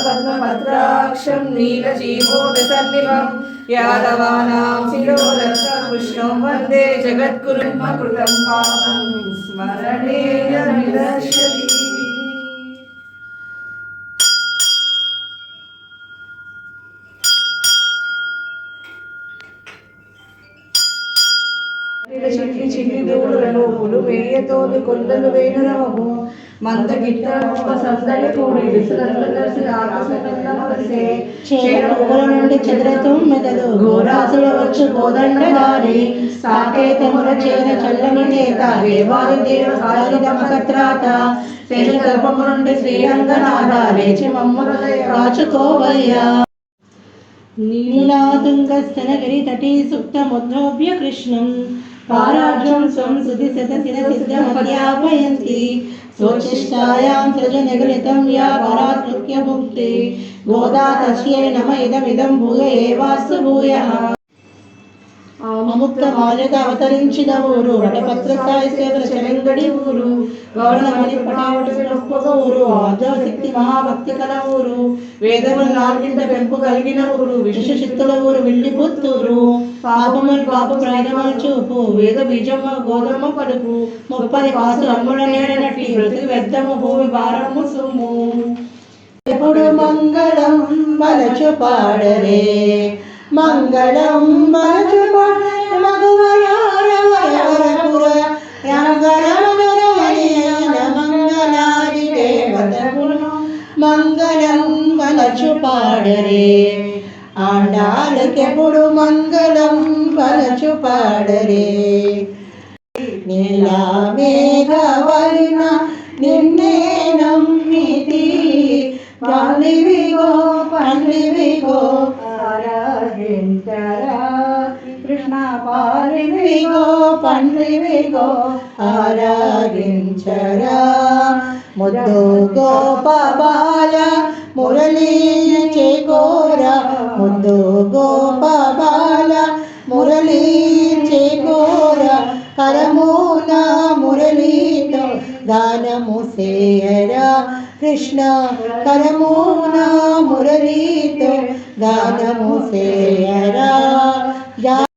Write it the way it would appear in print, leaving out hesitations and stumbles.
पद्मपत्राक्षं नीलजीवोदसन्निभं यादवानां शिरोदर्शनं कृष्णं वन्दे जगद्गुरुं कृतं पापं स्मरणेन विनश्यति। చిన్ని చిన్ని దూడలను పులు వేయతోది కొండలు వేణురమము మందగిట్ట సందడి కూడి విసురంత కలిసి ఆకాశంలోసే చేరముల నుండి చెదరతూ మెదలు ఘోరాసుల వచ్చు కోదండగారి సాకేతముల చేర చల్లని నేత దేవాది దేవ సారిద మకత్రాత శేష కల్పము నుండి శ్రీరంగనాథ లేచి మమ్ముల కాచుకోవయ్యా। नीलातुङ्गस्तनगिरि तटी सुप्तमुद्धोभ्य कृष्णं पाराज्यं स्वं सुधिसतशिरसिद्धमध्यापयन्ति स्वोच्छिष्टायां सृजनिगलितं या पराकृत्य भुक्ति गोदा तस्यै नम इदमिदं भूय एवास्तु भूयः। అముక్త మాల్యద అవతరించిన ఊరు వటపత్ర సాయి సేవల చెలంగడి ఊరు గౌరవమణి పటావట ఊరు ఆద్యశక్తి మహాభక్తి కల ఊరు వేదముల నాలుగింట పెంపు కలిగిన ఊరు విశిష్టుల ఊరు విల్లి పుత్తూరు పాపములు పాప ప్రాయములు చూపు వేద బీజము గోధుమ పలుపు 30 కాసు అమ్ముల నేడనట్టి బ్రతుకు వ్యర్థము భూమి భారము సుము ఎప్పుడు మంగళం మలచు పాడరే మంగళం మలచు పాడరే మగువయారవరపుర రంగరమనరవనియన మంగళాది దేవతకును మంగళం మలచు పాడరే ఆండాలకెప్పుడు మంగళం మలచు పాడరే నీలా మేఘవర్ణ నిన్నే నమ్మితి పాలివిగో పండివిగో ఆరాధించరా కృష్ణ పాలివిగో పండివిగో ఆరాధించరా ముద్దు గోపబాల మురళీ చేకోర ముద్దు గోపబాల మురళీ చేకోర కరమూల మురళీతో గానము సేయరా కృష్ణ కరమూల మురళీతో గానము సేయరా।